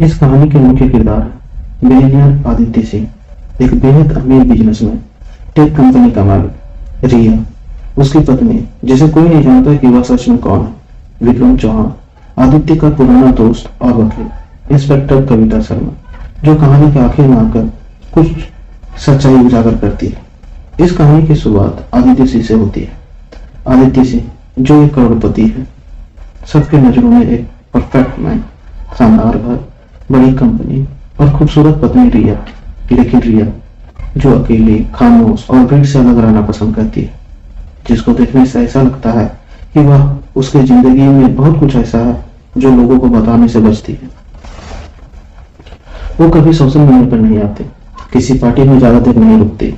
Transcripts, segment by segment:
इस कहानी के मुख्य किरदार बिलियनियर आदित्य सिंह, एक बेहद अमीर बिजनेसमैन, टेक कंपनी का मालिक, रिया, उसकी पत्नी जिसे कोई नहीं जानता कि वह सच में कौन है, विक्रम चौहान, आदित्य का पुराना दोस्त और वकील, इंस्पेक्टर कविता शर्मा, जो कहानी के आखिर में आकर कुछ सच्चाई उजागर करती है। इस कहानी की शुरुआत आदित्य सिंह से होती है। आदित्य सिंह जो एक करोड़पति है, सबके नजरों में एक परफेक्ट मैन, शानदार घर, बड़ी कंपनी और खूबसूरत पत्नी रिया। लेकिन रिया जो अकेली, खामोश और भीड़ से अलग रहना पसंद करती है, जिसको देखने से ऐसा लगता है कि वह उसकी जिंदगी में बहुत कुछ ऐसा है जो लोगों को बताने से बचती है। वो कभी सोशल मीडिया पर नहीं आते, किसी पार्टी में ज्यादा देर नहीं रुकती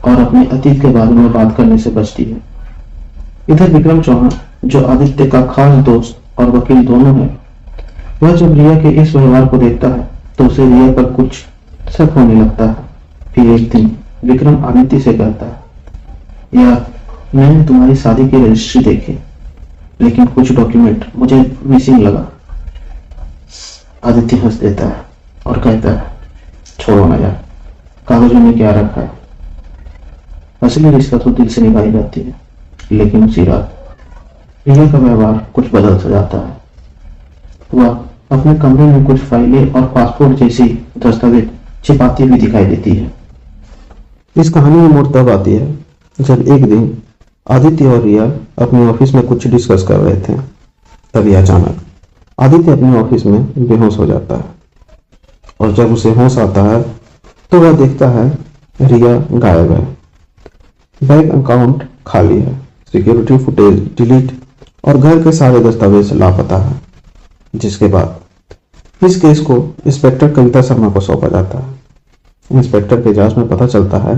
और अपने अतीत के बारे में बात करने से बचती है। इधर विक्रम चौहान जो आदित्य का खास दोस्त और वकील दोनों है, वह जब रिया के इस व्यवहार को देखता है तो उसे रिया पर कुछ शक होने लगता है। फिर एक दिन विक्रम आदित्य से कहता है, यार मैंने तुम्हारी शादी की रजिस्ट्री देखी, लेकिन कुछ डॉक्यूमेंट मुझे मिसिंग लगा। आदित्य हंस देता है और कहता है, छोड़ो ना यार, कागजों में क्या रखा है। असली रिश्ता तो दिल से निभाई जाती है। लेकिन उसी रात रिया का व्यवहार कुछ बदल सा जाता है। वह अपने कमरे में कुछ फाइलें और पासपोर्ट जैसी दस्तावेज छिपाती हुई दिखाई देती है। इस कहानी में मोड़ तब आती है जब एक दिन आदित्य और रिया अपने ऑफिस में कुछ डिस्कस कर रहे थे। तभी अचानक आदित्य अपने ऑफिस में बेहोश हो जाता है और जब उसे होश आता है तो वह देखता है रिया गायब है। बैंक अकाउंट खाली है, सिक्योरिटी फुटेज डिलीट और घर के सारे दस्तावेज लापता है। जिसके बाद इस केस को इंस्पेक्टर कविता शर्मा को सौंपा जाता है। इंस्पेक्टर के जांच में पता चलता है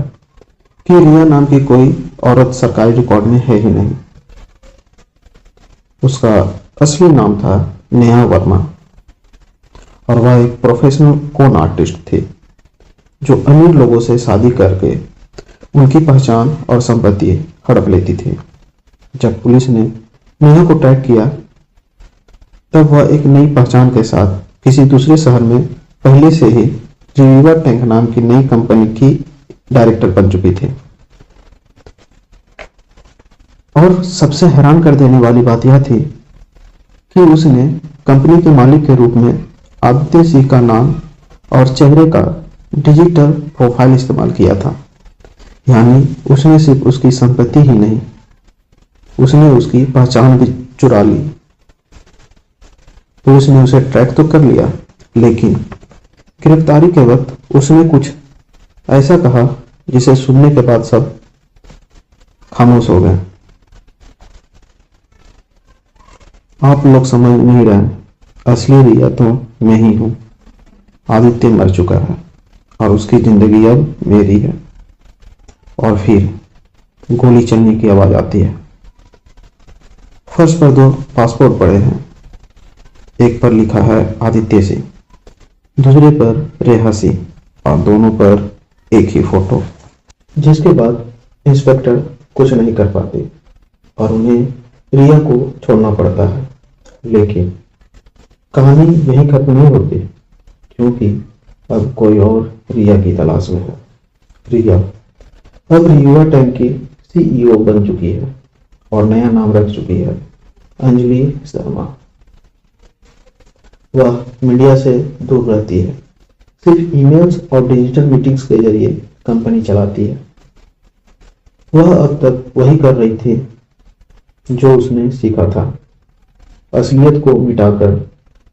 कि रिया नाम की कोई औरत सरकारी रिकॉर्ड में है ही नहीं। उसका असली नाम था नेहा वर्मा और वह एक प्रोफेशनल कॉन आर्टिस्ट थी जो अमीर लोगों से शादी करके उनकी पहचान और संपत्ति हड़प लेती थी। जब पुलिस ने नेहा को ट्रैक किया तब वह एक नई पहचान के साथ किसी दूसरे शहर में पहले से ही रिवर टैंक नाम की नई कंपनी की डायरेक्टर बन चुकी थी। और सबसे हैरान कर देने वाली बात यह थी कि उसने कंपनी के मालिक के रूप में आदित्य सिंह का नाम और चेहरे का डिजिटल प्रोफाइल इस्तेमाल किया था। यानी उसने सिर्फ उसकी संपत्ति ही नहीं, उसने उसकी पहचान भी चुरा ली। पुलिस ने उसे ट्रैक तो कर लिया, लेकिन गिरफ्तारी के वक्त उसने कुछ ऐसा कहा जिसे सुनने के बाद सब खामोश हो गए। आप लोग समझ नहीं रहे, असली रिया तो मैं ही हूं। आदित्य मर चुका है और उसकी जिंदगी अब मेरी है। और फिर गोली चलने की आवाज आती है। फर्श पर दो पासपोर्ट पड़े हैं। एक पर लिखा है आदित्य सिंह, दूसरे पर रेहा सिंह और दोनों पर एक ही फोटो। जिसके बाद इंस्पेक्टर कुछ नहीं कर पाते और उन्हें रिया को छोड़ना पड़ता है। लेकिन कहानी यहीं खत्म नहीं होती, क्योंकि अब कोई और रिया की तलाश में है। रिया अब रिवर टैंक की सीईओ बन चुकी है और नया नाम रख चुकी है, अंजलि शर्मा। वह मीडिया से दूर रहती है, सिर्फ ईमेल्स और डिजिटल मीटिंग्स के जरिए कंपनी चलाती है। वह अब तक वही कर रही थी जो उसने सीखा था, असलियत को मिटाकर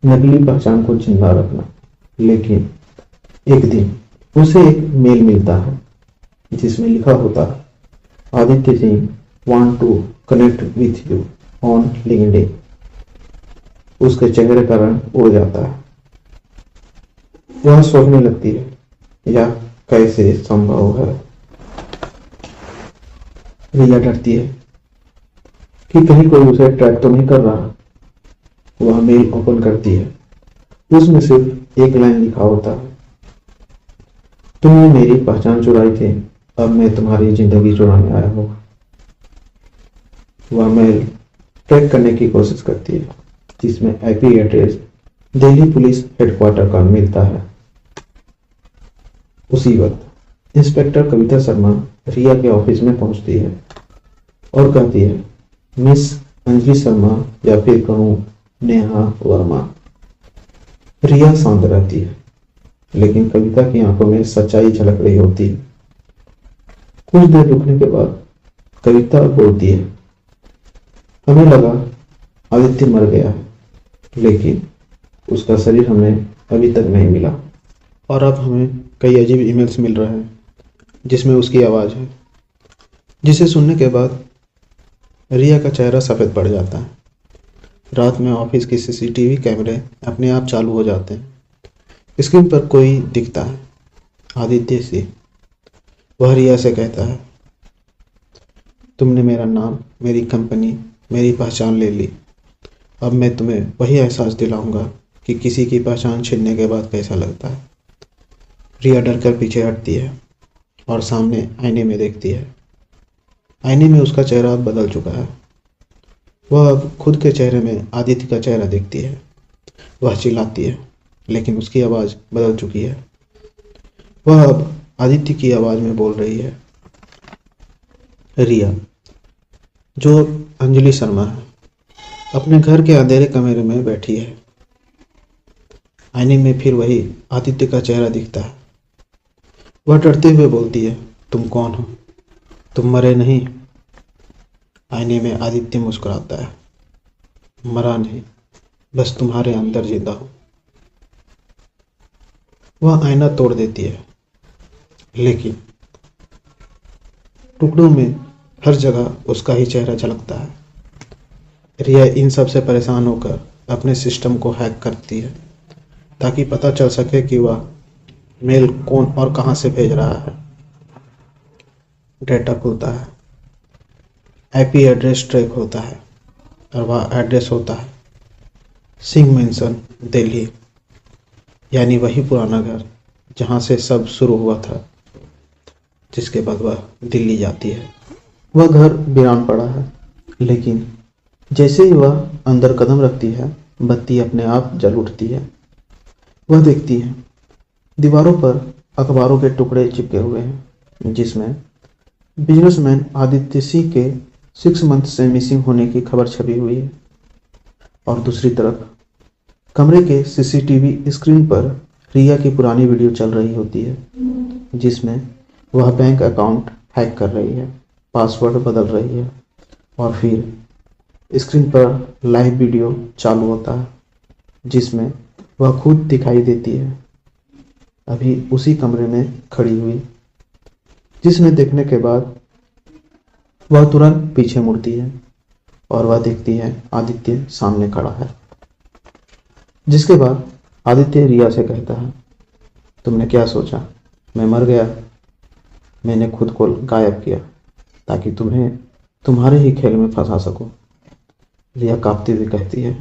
नकली पहचान को जिंदा रखना। लेकिन एक दिन उसे एक मेल मिलता है जिसमें लिखा होता है, Aditya Singh want to connect with you on LinkedIn. उसके चेहरे का रंग उड़ जाता है। वह सोचने लगती है, यह कैसे संभव है। रिया डरती है कि कहीं कोई उसे ट्रैक तो नहीं कर रहा। वह मेल ओपन करती है। उसमें सिर्फ एक लाइन लिखा होता है, तुमने मेरी पहचान चुराई थी, अब मैं तुम्हारी जिंदगी चुराने आया हूँ। वह मेल ट्रैक करने की कोशिश करती है, जिसमें IP address Delhi police headquarter का मिलता है। उसी वक्त इंस्पेक्टर कविता शर्मा रिया के ऑफिस में पहुंचती है और कहती है, मिस अंजलि शर्मा या फिर कहूँ नेहा वर्मा। रिया शांत रहती है, लेकिन कविता की आंखों में सच्चाई झलक रही होती है। कुछ देर रुकने के बाद कविता बोलती है, हमें लगा आदित्य मर गया है, लेकिन उसका शरीर हमें अभी तक नहीं मिला और अब हमें कई अजीब ईमेल्स मिल रहे हैं जिसमें उसकी आवाज़ है, जिसे सुनने के बाद रिया का चेहरा सफ़ेद पड़ जाता है। रात में ऑफिस की सीसीटीवी कैमरे अपने आप चालू हो जाते हैं। स्क्रीन पर कोई दिखता है, आदित्य सिंह। वह रिया से कहता है, तुमने मेरा नाम, मेरी कंपनी, मेरी पहचान ले ली। अब मैं तुम्हें वही एहसास दिलाऊंगा कि किसी की पहचान छीनने के बाद कैसा लगता है। रिया डर कर पीछे हटती है और सामने आईने में देखती है। आईने में उसका चेहरा अब बदल चुका है। वह अब खुद के चेहरे में आदित्य का चेहरा देखती है। वह चिल्लाती है, लेकिन उसकी आवाज़ बदल चुकी है। वह अब आदित्य की आवाज़ में बोल रही है। रिया, जो अंजलि शर्मा है, अपने घर के अंधेरे कमरे में बैठी है। आईने में फिर वही आदित्य का चेहरा दिखता है। वह डरते हुए बोलती है, तुम कौन हो? तुम मरे नहीं? आईने में आदित्य मुस्कुराता है, मरा नहीं, बस तुम्हारे अंदर जिंदा हूं। वह आईना तोड़ देती है, लेकिन टुकड़ों में हर जगह उसका ही चेहरा झलकता है। रिया इन सब से परेशान होकर अपने सिस्टम को हैक करती है ताकि पता चल सके कि वह मेल कौन और कहां से भेज रहा है। डेटा खुलता है, आईपी एड्रेस ट्रैक होता है और वह एड्रेस होता है सिंह मेंशन, दिल्ली, यानी वही पुराना घर जहां से सब शुरू हुआ था, जिसके बाद वह दिल्ली जाती है। वह घर वीरान पड़ा है, लेकिन जैसे ही वह अंदर कदम रखती है, बत्ती अपने आप जल उठती है। वह देखती है दीवारों पर अखबारों के टुकड़े चिपके हुए हैं, जिसमें बिजनेसमैन आदित्य सिंह के 6 मंथ से मिसिंग होने की खबर छपी हुई है। और दूसरी तरफ कमरे के सीसीटीवी स्क्रीन पर रिया की पुरानी वीडियो चल रही होती है, जिसमें वह बैंक अकाउंट हैक कर रही है, पासवर्ड बदल रही है और फिर स्क्रीन पर लाइव वीडियो चालू होता है जिसमें वह खुद दिखाई देती है, अभी उसी कमरे में खड़ी हुई, जिसमें देखने के बाद वह तुरंत पीछे मुड़ती है और वह देखती है आदित्य सामने खड़ा है। जिसके बाद आदित्य रिया से कहता है, तुमने क्या सोचा मैं मर गया? मैंने खुद को गायब किया ताकि तुम्हें तुम्हारे ही खेल में फंसा सकूं। रिया कांपती हुई कहती है,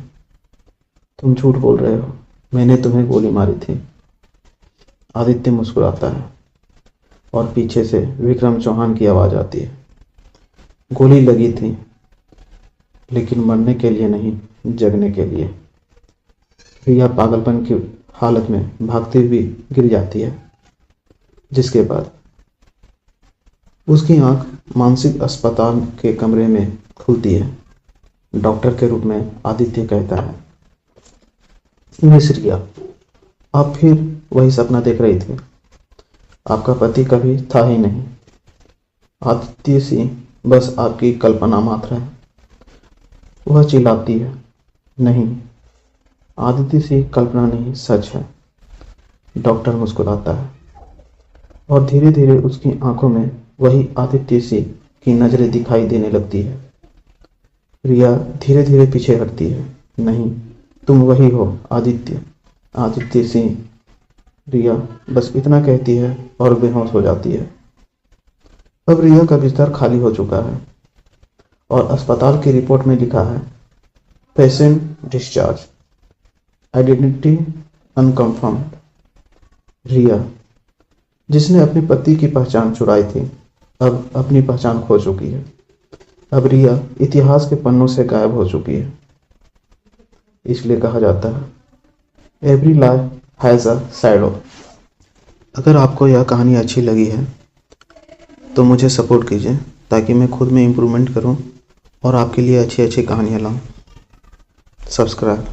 तुम झूठ बोल रहे हो, मैंने तुम्हें गोली मारी थी। आदित्य मुस्कुराता है और पीछे से विक्रम चौहान की आवाज़ आती है, गोली लगी थी, लेकिन मरने के लिए नहीं, जगने के लिए। रिया पागलपन की हालत में भागती हुई गिर जाती है, जिसके बाद उसकी आंख मानसिक अस्पताल के कमरे में खुलती है। डॉक्टर के रूप में आदित्य कहता है, मिस रिया, आप फिर वही सपना देख रही थी। आपका पति कभी था ही नहीं। आदित्य सिंह बस आपकी कल्पना मात्र है। वह चिल्लाती है, नहीं, आदित्य सिंह कल्पना नहीं, सच है। डॉक्टर मुस्कुराता है और धीरे धीरे उसकी आंखों में वही आदित्य सिंह की नजरें दिखाई देने लगती है। रिया धीरे धीरे पीछे हटती है, नहीं, तुम वही हो आदित्य, आदित्य सिंह। रिया बस इतना कहती है और बेहोश हो जाती है। अब रिया का बिस्तर खाली हो चुका है और अस्पताल की रिपोर्ट में लिखा है, पेशेंट डिस्चार्ज, आइडेंटिटी अनकंफर्म्ड। रिया, जिसने अपने पति की पहचान चुराई थी, अब अपनी पहचान खो चुकी है। अब रिया इतिहास के पन्नों से गायब हो चुकी है। इसलिए कहा जाता है every life has a shadow. अगर आपको यह कहानी अच्छी लगी है तो मुझे सपोर्ट कीजिए ताकि मैं खुद में इम्प्रूवमेंट करूं और आपके लिए अच्छी अच्छी कहानियाँ लाऊं। सब्सक्राइब।